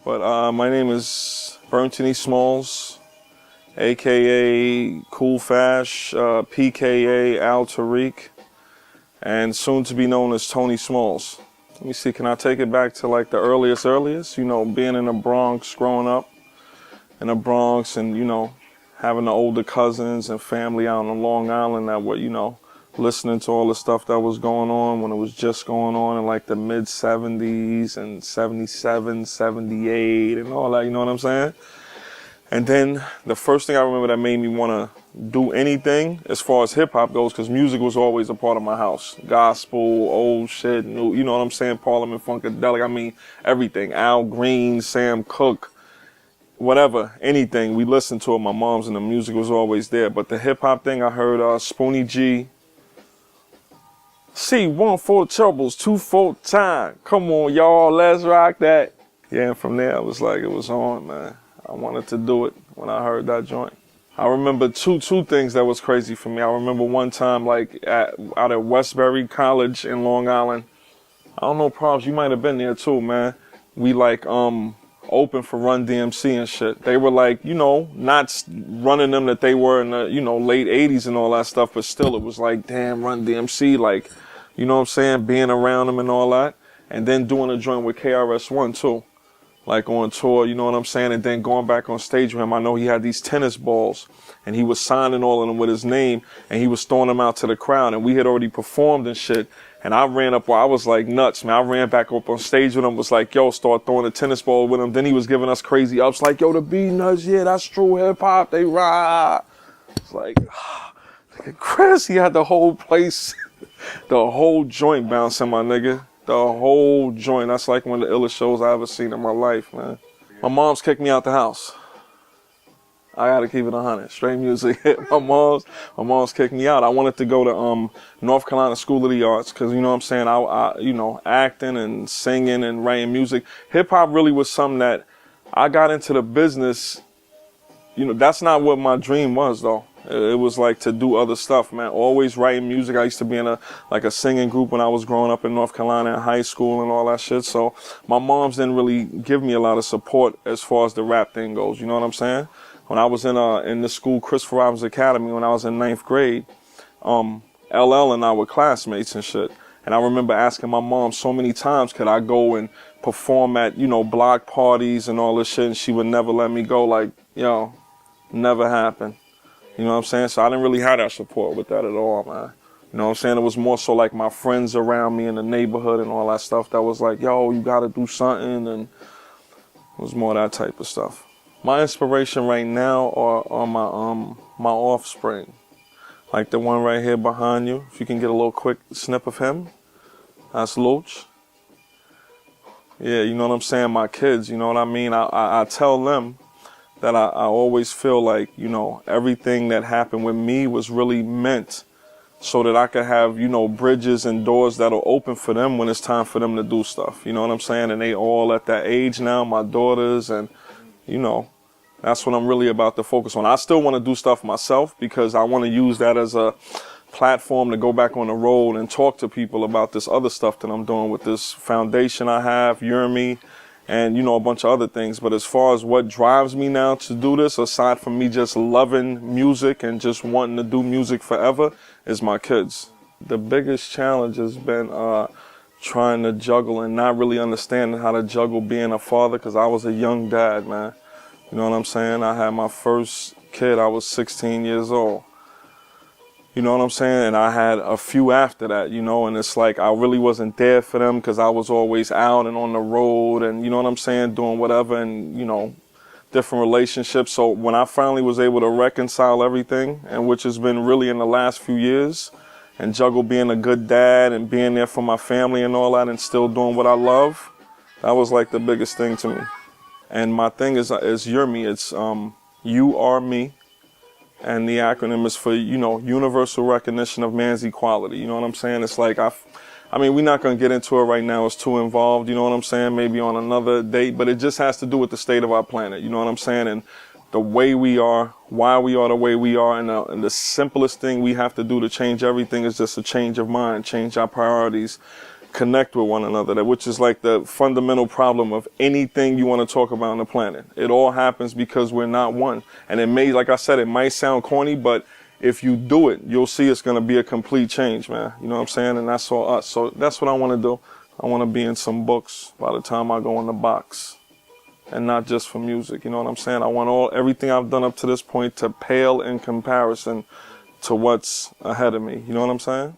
But my name is Berntony Smalls, aka Cool Fash, PKA Al Tariq, and soon to be known as Tony Smalls. Let me see, can I take it back to like the earliest? You know, being in the Bronx, growing up in the Bronx, and, you know, having the older cousins and family out on Long Island that were, you know, listening to all the stuff that was going on when it was just going on in like the mid 70s and 77, 78 and all that, you know what I'm saying? And then the first thing I remember that made me want to do anything as far as hip hop goes, because music was always a part of my house. Gospel, old shit, new, you know what I'm saying? Parliament Funkadelic, I mean, everything. Al Green, Sam Cooke, whatever, anything. We listened to it, my mom's, and the music was always there. But the hip hop thing, I heard Spoonie G. C1 for troubles, 2 for time. Come on, y'all, let's rock that. Yeah, and from there, I was like, it was on, man. I wanted to do it when I heard that joint. I remember two things that was crazy for me. I remember one time, like, out at Westbury College in Long Island. I don't know, Probs, you might have been there too, man. We, like, open for Run DMC and shit. They were like, you know, not running them that they were in the, you know, late 80s and all that stuff, but still it was like, damn, Run DMC, like, you know what I'm saying, being around them and all that. And then doing a joint with KRS-One too, like on tour, you know what I'm saying, and then going back on stage with him. I know he had these tennis balls and he was signing all of them with his name and he was throwing them out to the crowd, and we had already performed and shit. And I ran up, I was like nuts, man. I ran back up on stage with him, was like, yo, start throwing a tennis ball with him. Then he was giving us crazy ups, like, yo, the B-Nuts, yeah, that's true hip hop, they ride. It's like, Chris, he had the whole place, the whole joint bouncing, my nigga. The whole joint. That's like one of the illest shows I ever seen in my life, man. My mom's kicked me out the house. I gotta keep it 100. Straight music. my mom's kicked me out. I wanted to go to North Carolina School of the Arts, because, you know what I'm saying, I you know, acting and singing and writing music. Hip hop really was something that I got into the business. You know, that's not what my dream was though. It was like to do other stuff, man. Always writing music. I used to be in a singing group when I was growing up in North Carolina in high school and all that shit. So my moms didn't really give me a lot of support as far as the rap thing goes. You know what I'm saying? When I was in the school, Christopher Robbins Academy, when I was in 9th grade, LL and I were classmates and shit. And I remember asking my mom so many times, could I go and perform at, you know, block parties and all this shit? And she would never let me go. Like, yo, never happened. You know what I'm saying? So I didn't really have that support with that at all, man. You know what I'm saying? It was more so like my friends around me in the neighborhood and all that stuff that was like, yo, you gotta do something, and it was more that type of stuff. My inspiration right now are my offspring. Like the one right here behind you. If you can get a little quick snip of him. That's Loach. Yeah, you know what I'm saying? My kids, you know what I mean? I tell them that I always feel like, you know, everything that happened with me was really meant so that I could have, you know, bridges and doors that'll open for them when it's time for them to do stuff. You know what I'm saying? And they all at that age now, my daughters, and, you know, that's what I'm really about to focus on. I still want to do stuff myself because I want to use that as a platform to go back on the road and talk to people about this other stuff that I'm doing with this foundation I have, Yurmi, and, you know, a bunch of other things. But as far as what drives me now to do this, aside from me just loving music and just wanting to do music forever, is my kids. The biggest challenge has been trying to juggle and not really understanding how to juggle being a father, because I was a young dad, man. You know what I'm saying? I had my first kid, I was 16 years old. You know what I'm saying? And I had a few after that, you know, and it's like I really wasn't there for them because I was always out and on the road and, you know what I'm saying, doing whatever and, you know, different relationships. So when I finally was able to reconcile everything, and which has been really in the last few years, and juggle being a good dad and being there for my family and all that and still doing what I love, that was like the biggest thing to me. And my thing is Yurmi. It's you are me. And the acronym is for, you know, universal recognition of man's equality. You know what I'm saying? It's like, I mean, we're not going to get into it right now. It's too involved. You know what I'm saying? Maybe on another date. But it just has to do with the state of our planet. You know what I'm saying? And the way we are, why we are the way we are. And the simplest thing we have to do to change everything is just a change of mind, change our priorities, connect with one another, which is like the fundamental problem of anything you want to talk about on the planet. It all happens because we're not one. And it may, like I said, it might sound corny, but if you do it, you'll see it's going to be a complete change, man. You know what I'm saying? And that's all us. So that's what I want to do. I want to be in some books by the time I go in the box, and not just for music. You know what I'm saying? I want everything I've done up to this point to pale in comparison to what's ahead of me. You know what I'm saying?